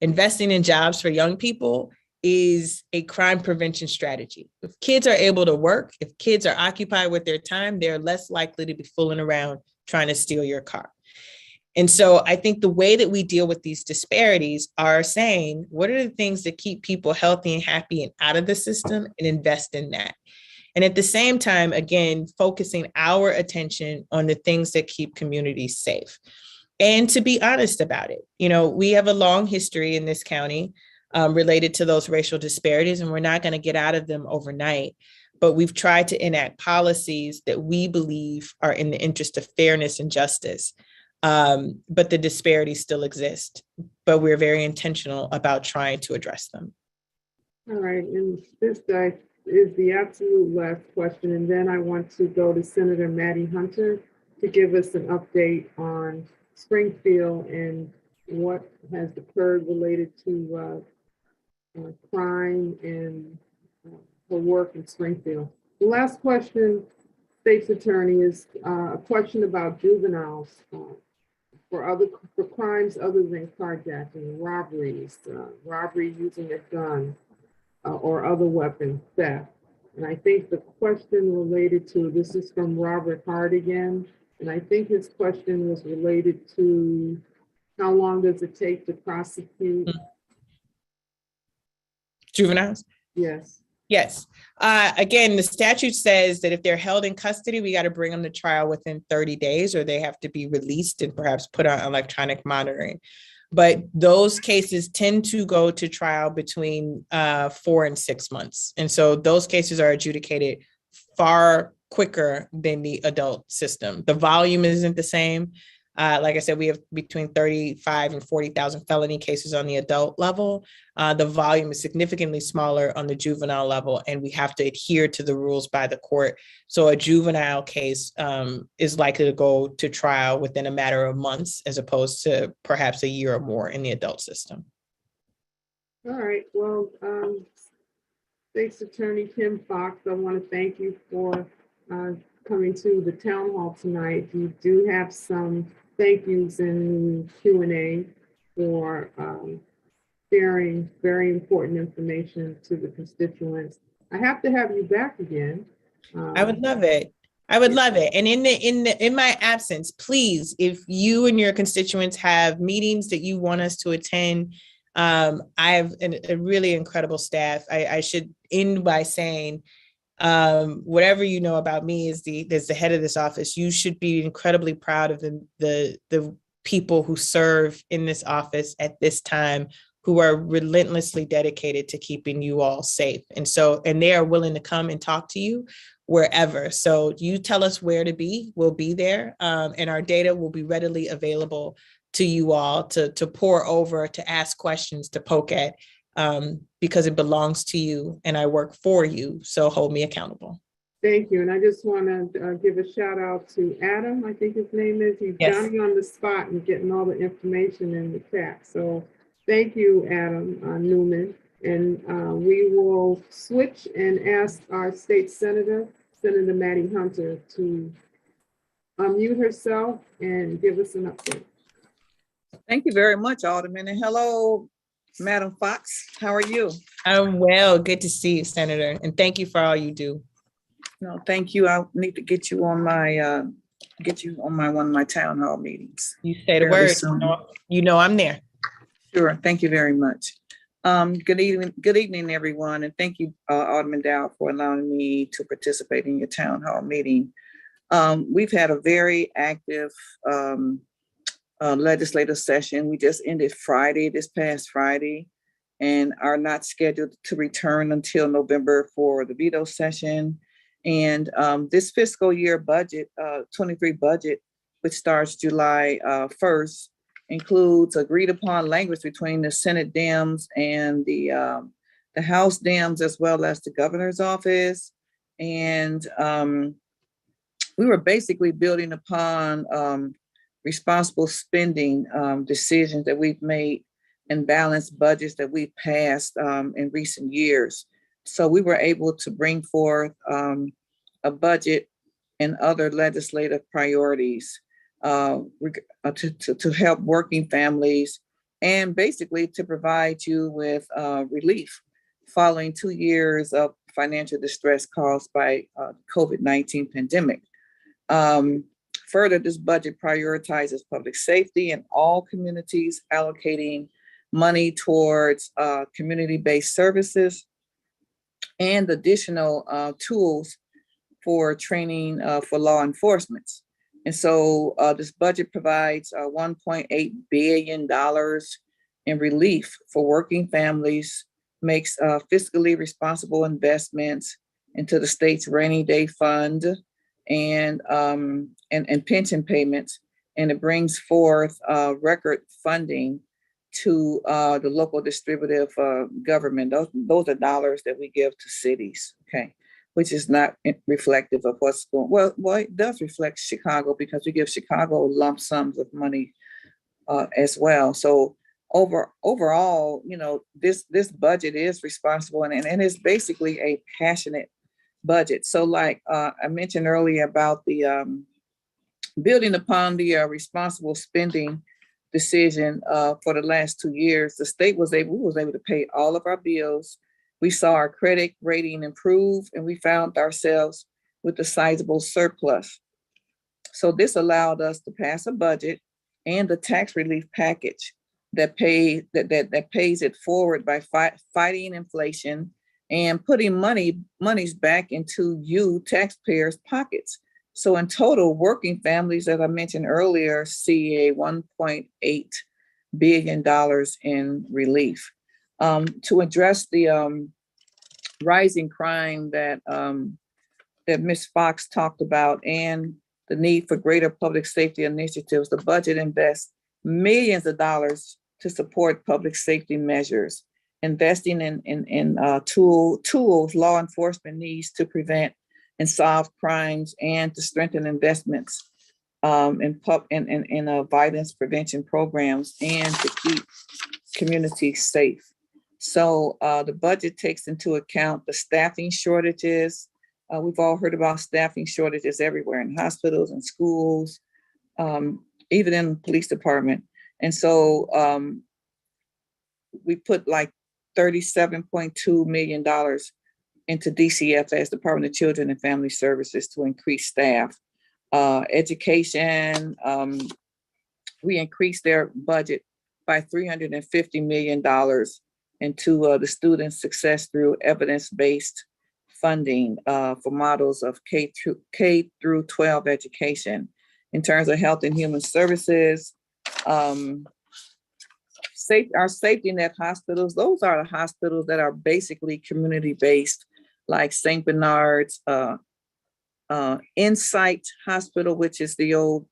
[SPEAKER 2] Investing in jobs for young people is a crime prevention strategy. If kids are able to work, if kids are occupied with their time, they're less likely to be fooling around trying to steal your car. And so I think the way that we deal with these disparities are saying, what are the things that keep people healthy and happy and out of the system, and invest in that. And at the same time, again, focusing our attention on the things that keep communities safe. And to be honest about it, we have a long history in this county related to those racial disparities, and we're not going to get out of them overnight. But we've tried to enact policies that we believe are in the interest of fairness and justice. But the disparities still exist, but we're very intentional about trying to address them.
[SPEAKER 1] All right, and this is the absolute last question, and then I want to go to Senator Maddie Hunter to give us an update on Springfield and what has occurred related to crime and her work in Springfield. The last question, State's Attorney, is a question about juveniles. For crimes other than carjacking, robberies, robbery using a gun or other weapon, theft. And I think the question related to, this is from Robert Hart again, and I think his question was related to how long does it take to prosecute?
[SPEAKER 2] Juveniles?
[SPEAKER 1] Yes.
[SPEAKER 2] Yes. Again, the statute says that if they're held in custody, we got to bring them to trial within 30 days, or they have to be released and perhaps put on electronic monitoring. But those cases tend to go to trial between 4 and 6 months. And so those cases are adjudicated far quicker than the adult system. The volume isn't the same. Like I said, we have between 35 and 40,000 felony cases on the adult level. The volume is significantly smaller on the juvenile level, and we have to adhere to the rules by the court. So a juvenile case is likely to go to trial within a matter of months, as opposed to perhaps a year or more in the adult system.
[SPEAKER 1] All right. Well, State's Attorney Kim Foxx, I want to thank you for coming to the town hall tonight. You do have some thank yous in Q&A for sharing very important information to the constituents. I have to have you back again.
[SPEAKER 2] I would love it. I would love it. And in my absence, please, if you and your constituents have meetings that you want us to attend, I have a really incredible staff. I should end by saying, whatever you know about me as the head of this office, you should be incredibly proud of the people who serve in this office at this time, who are relentlessly dedicated to keeping you all safe. And they are willing to come and talk to you wherever. So you tell us where to be, we'll be there. And our data will be readily available to you all to pour over, to ask questions, to poke at. Because it belongs to you and I work for you. So hold me accountable.
[SPEAKER 1] Thank you. And I just want to give a shout out to Adam, I think his name is. He's
[SPEAKER 2] Yes.
[SPEAKER 1] Johnny on the spot and getting all the information in the chat. So Thank you, Adam Newman. And we will switch and ask our state senator, Senator Maddie Hunter, to unmute herself and give us an update.
[SPEAKER 3] Thank you very much, Alderman. And hello, Madam Fox. How are you?
[SPEAKER 2] I'm well. Good to see you, Senator. And thank you for all you do.
[SPEAKER 3] No, thank you. I need to get you on my one of my town hall meetings.
[SPEAKER 2] You say the
[SPEAKER 3] Fairly
[SPEAKER 2] word.
[SPEAKER 3] soon.
[SPEAKER 2] You know I'm there.
[SPEAKER 3] Sure. Thank you very much. Good evening, everyone, and thank you, Alderman Dow, for allowing me to participate in your town hall meeting. We've had a very active legislative session. We just ended this past Friday, and are not scheduled to return until November for the veto session. And this fiscal year budget, 23 budget, which starts July 1st, includes agreed upon language between the Senate Dems and the House Dems, as well as the governor's office. And we were basically building upon responsible spending decisions that we've made and balanced budgets that we've passed in recent years. So we were able to bring forth a budget and other legislative priorities to help working families, and basically to provide you with relief following 2 years of financial distress caused by COVID-19 pandemic. Further, this budget prioritizes public safety in all communities, allocating money towards community-based services and additional tools for training for law enforcement. And so this budget provides $1.8 billion in relief for working families, makes fiscally responsible investments into the state's rainy day fund and pension payments, and it brings forth record funding to the local distributive government. Those are dollars that we give to cities, okay, which is not reflective of what's going. Well, it does reflect Chicago because we give Chicago lump sums of money as well. So overall, you know, this budget is responsible and it's basically a passionate budget. So like I mentioned earlier about the building upon the responsible spending decision for the last 2 years, the state was able to pay all of our bills. We saw our credit rating improve, and we found ourselves with a sizable surplus. So this allowed us to pass a budget and a tax relief package that pays it forward by fighting inflation and putting monies back into you taxpayers' pockets. So in total, working families, as I mentioned earlier, see a $1.8 billion in relief. To address the rising crime that Ms. Fox talked about and the need for greater public safety initiatives, the budget invests millions of dollars to support public safety measures, investing in tools law enforcement needs to prevent and solve crimes, and to strengthen investments in violence prevention programs, and to keep communities safe. So the budget takes into account the staffing shortages. We've all heard about staffing shortages everywhere in hospitals and schools, even in the police department. And so we put like $37.2 million into DCFS, Department of Children and Family Services, to increase staff. Education, we increased their budget by $350 million into the student success through evidence-based funding for models of K through 12 education. In terms of health and human services, our safety net hospitals, those are the hospitals that are basically community-based, like St. Bernard's, Insight Hospital, which is the old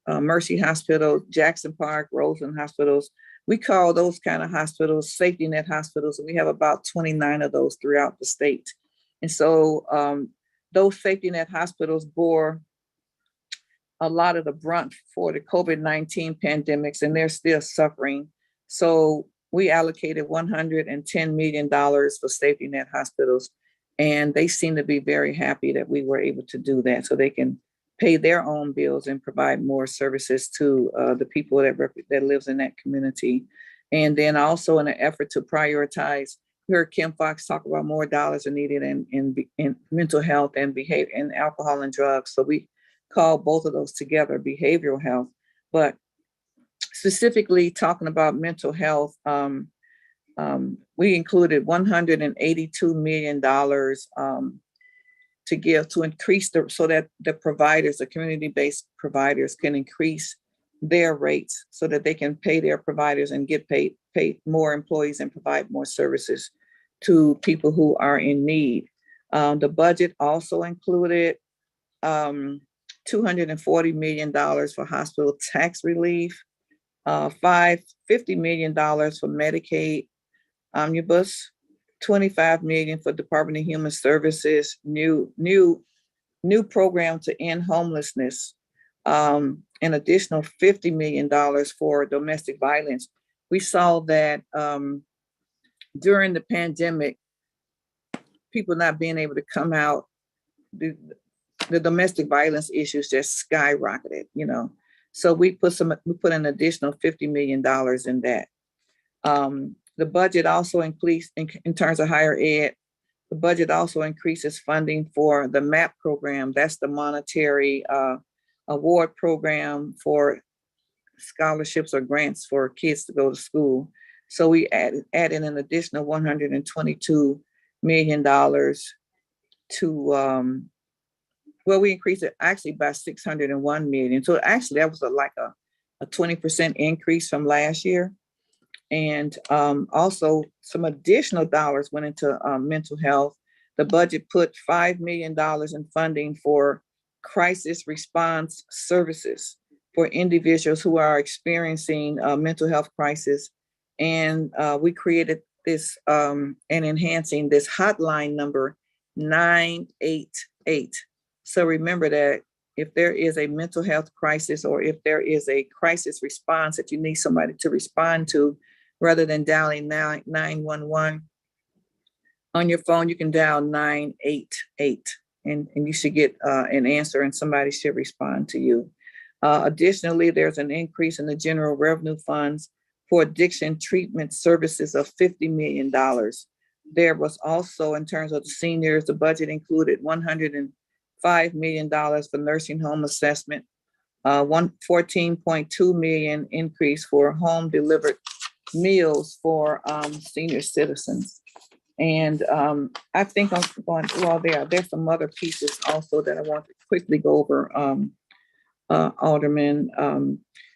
[SPEAKER 3] Mercy Hospital, Jackson Park, Roseland Hospitals. We call those kind of hospitals safety net hospitals, and we have about 29 of those throughout the state. And so those safety net hospitals bore a lot of the brunt for the COVID-19 pandemics, and they're still suffering So we allocated $110 million for safety net hospitals, and they seem to be very happy that we were able to do that so they can pay their own bills and provide more services to the people that lives in that community. And then also in an effort to prioritize, you heard Kim Fox talk about more dollars are needed in mental health and behavior and alcohol and drugs. So we call both of those together, behavioral health. But specifically talking about mental health, we included $182 million to give to increase so that the providers, the community-based providers, can increase their rates so that they can pay their providers and get paid more employees and provide more services to people who are in need. The budget also included $240 million for hospital tax relief, $50 million for Medicaid omnibus, $25 million for Department of Human Services, new program to end homelessness, an additional $50 million for domestic violence. We saw that during the pandemic, people not being able to come out, the domestic violence issues just skyrocketed, So we put an additional $50 million in that. The budget also increased in terms of higher ed. The budget also increases funding for the MAP program. That's the monetary award program for scholarships or grants for kids to go to school. So we added an additional $122 million to, we increased it actually by $601 million. So actually that was like a 20% increase from last year. And also some additional dollars went into mental health. The budget put $5 million in funding for crisis response services for individuals who are experiencing mental health crisis. And we created this and enhancing this hotline number 988. So remember that if there is a mental health crisis or if there is a crisis response that you need somebody to respond to, rather than dialing 911 on your phone, you can dial 988 and you should get an answer and somebody should respond to you. Additionally, there's an increase in the general revenue funds for addiction treatment services of $50 million. There was also, in terms of the seniors, the budget included $105 million for nursing home assessment, $14.2 million increase for home delivered meals for senior citizens. And I think I'm going through all there. There's some other pieces also that I want to quickly go over, Alderman.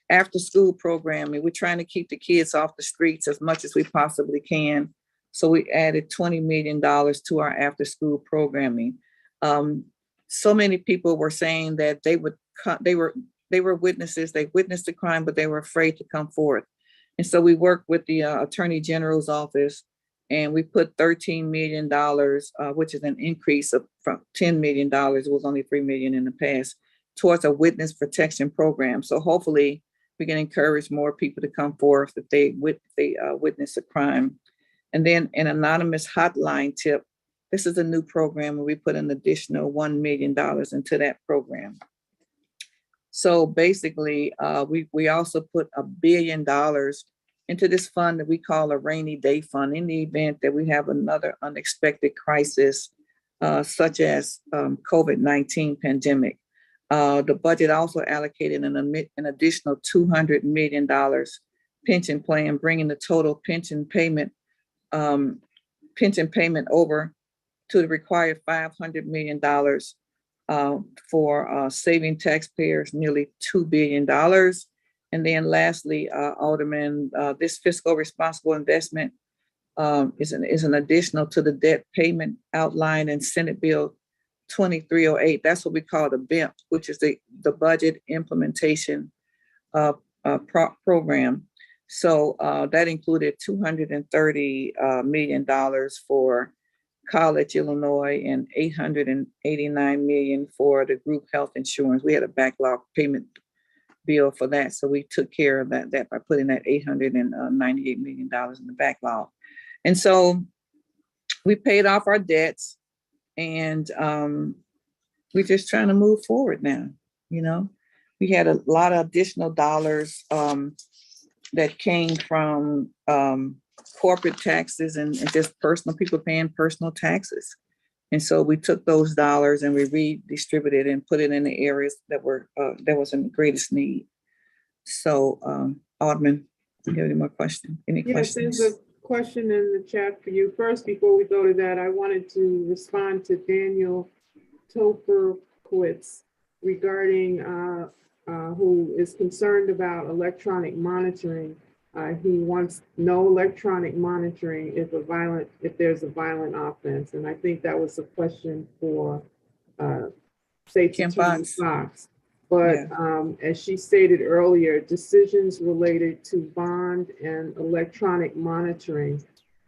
[SPEAKER 3] After school programming, we're trying to keep the kids off the streets as much as we possibly can. So we added $20 million to our after school programming. So many people were saying that they were witnesses, they witnessed the crime, but they were afraid to come forth. And so we worked with the Attorney General's office and we put $13 million, which is an increase from $10 million. It was only $3 million in the past, towards a witness protection program. So hopefully we can encourage more people to come forth if they witness a crime. And then an anonymous hotline tip. This is a new program where we put an additional $1 million into that program. So basically, we also put $1 billion into this fund that we call a rainy day fund in the event that we have another unexpected crisis, such as COVID-19 pandemic. The budget also allocated an additional $200 million pension plan, bringing the total pension payment over to the required $500 million for saving taxpayers nearly $2 billion. And then lastly, Alderman, this fiscal responsible investment is an additional to the debt payment outlined in Senate Bill 2308. That's what we call the BIMP, which is the budget implementation program. So that included $230 million for College, Illinois, and $889 million for the group health insurance. We had a backlog payment bill for that. So we took care of that by putting that $898 million in the backlog. And so we paid off our debts, and we're just trying to move forward now. You know, we had a lot of additional dollars that came from corporate taxes and just personal people paying personal taxes. And so we took those dollars and we redistributed and put it in the areas that was in the greatest need. So, Alderman, do you have any more questions? Any
[SPEAKER 1] Yes,
[SPEAKER 3] questions?
[SPEAKER 1] there's a question in the chat for you. First, before we go to that, I wanted to respond to Daniel Toperkowitz regarding who is concerned about electronic monitoring. He wants no electronic monitoring if there's a violent offense. And I think that was a question for Safety
[SPEAKER 3] Kim Fox.
[SPEAKER 1] Fox. But as she stated earlier, decisions related to bond and electronic monitoring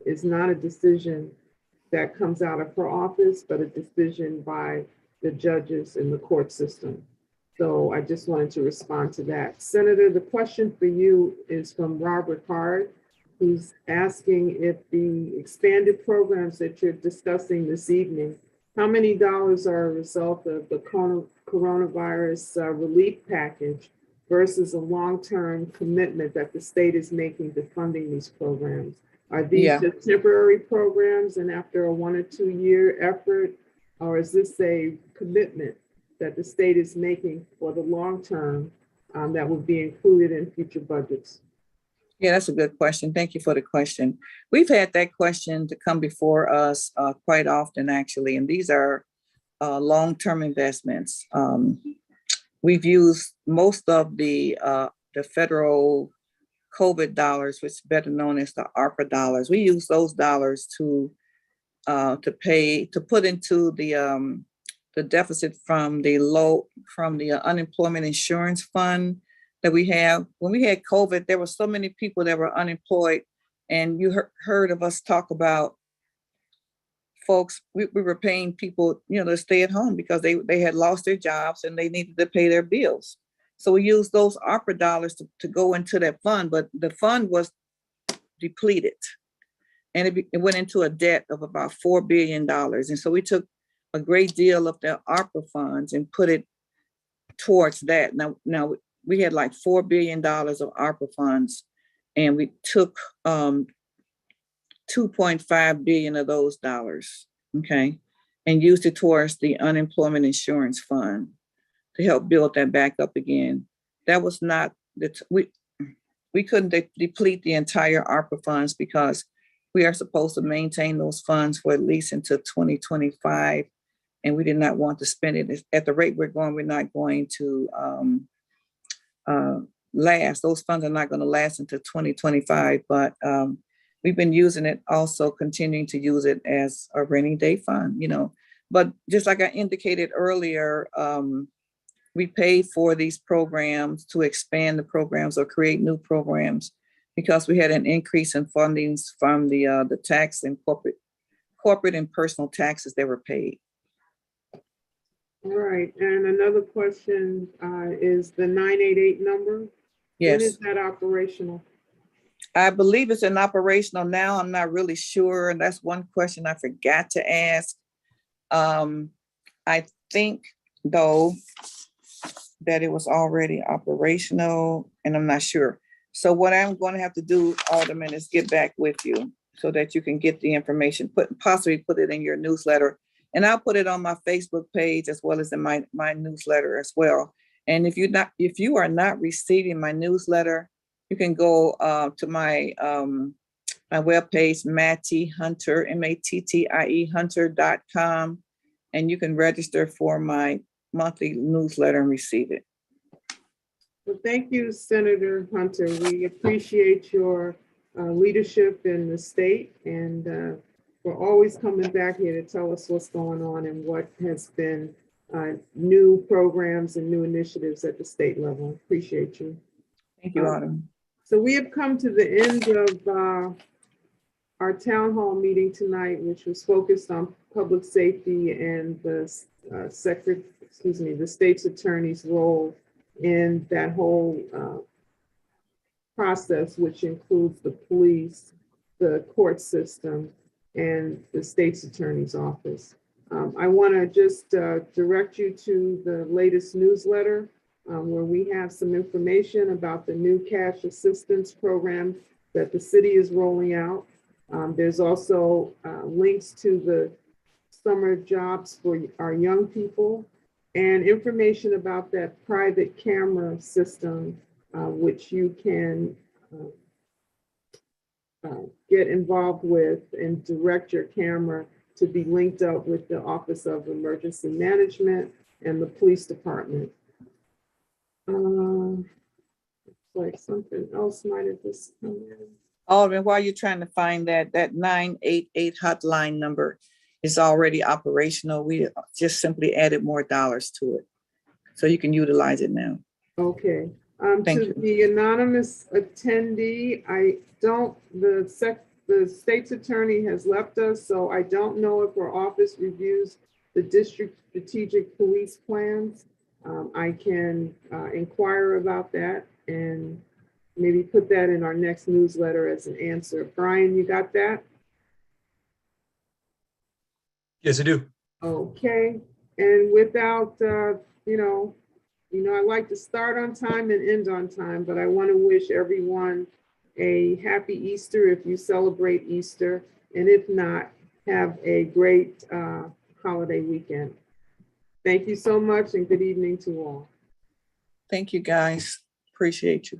[SPEAKER 1] is not a decision that comes out of her office, but a decision by the judges in the court system. So I just wanted to respond to that. Senator, the question for you is from Robert Hard, who's asking if the expanded programs that you're discussing this evening, how many dollars are a result of the coronavirus relief package versus a long-term commitment that the state is making to funding these programs? Are these just temporary programs and after a 1 or 2 year effort, or is this a commitment that the state is making for the long term that will be included in future budgets?
[SPEAKER 3] Yeah, that's a good question. Thank you for the question. We've had that question to come before us quite often, actually, and these are long-term investments. We've used most of the federal COVID dollars, which is better known as the ARPA dollars. We use those dollars to put into the deficit from the unemployment insurance fund that we have. When we had COVID, there were so many people that were unemployed, and you heard of us talk about folks. We were paying people, to stay at home because they had lost their jobs and they needed to pay their bills. So we used those ARPA dollars to go into that fund, but the fund was depleted, and it went into a debt of about $4 billion. And so we took a great deal of the ARPA funds and put it towards that. Now we had like $4 billion of ARPA funds, and we took 2.5 billion of those dollars, okay, and used it towards the unemployment insurance fund to help build that back up again. That was not we couldn't deplete the entire ARPA funds because we are supposed to maintain those funds for at least until 2025. And we did not want to spend it at the rate we're going. We're not going to last. Those funds are not going to last until 2025. But we've been using it, also continuing to use it as a rainy day fund. But just like I indicated earlier, we paid for these programs to expand the programs or create new programs because we had an increase in fundings from the tax and corporate and personal taxes that were paid.
[SPEAKER 1] All right, and another question is the 988 number.
[SPEAKER 3] Yes.
[SPEAKER 1] When is that operational?
[SPEAKER 3] I believe it's in operational now. I'm not really sure. And that's one question I forgot to ask. I think, though, that it was already operational, and I'm not sure. So what I'm going to have to do, Alderman, is get back with you so that you can get the information, possibly put it in your newsletter. And I'll put it on my Facebook page as well as in my newsletter as well. And if you are not receiving my newsletter, you can go to my my webpage, Mattie Hunter, MATTIE Hunter.com, and you can register for my monthly newsletter and receive it.
[SPEAKER 1] Well, thank you, Senator Hunter. We appreciate your leadership in the state, and for always coming back here to tell us what's going on and what has been new programs and new initiatives at the state level. Appreciate you.
[SPEAKER 3] Thank you, Autumn.
[SPEAKER 1] So we have come to the end of our town hall meeting tonight, which was focused on public safety and the the state's attorney's role in that whole process, which includes the police, the court system, and the state's attorney's office. I want to just direct you to the latest newsletter where we have some information about the new cash assistance program that the city is rolling out. There's also links to the summer jobs for our young people and information about that private camera system, which you can get involved with and direct your camera to be linked up with the Office of Emergency Management and the police department. Like something else might have just come in.
[SPEAKER 3] Alderman, while you're trying to find that 988 hotline number is already operational. We just simply added more dollars to it. So you can utilize it now.
[SPEAKER 1] Okay.
[SPEAKER 3] Thank
[SPEAKER 1] To
[SPEAKER 3] you.
[SPEAKER 1] the anonymous attendee, the state's attorney has left us, so I don't know if her office reviews the district strategic police plans. I can inquire about that and maybe put that in our next newsletter as an answer. Brian, you got that?
[SPEAKER 4] Yes, I do.
[SPEAKER 1] Okay. And without, I like to start on time and end on time, but I want to wish everyone a happy Easter if you celebrate Easter. And if not, have a great holiday weekend. Thank you so much and good evening to all.
[SPEAKER 3] Thank you, guys. Appreciate you.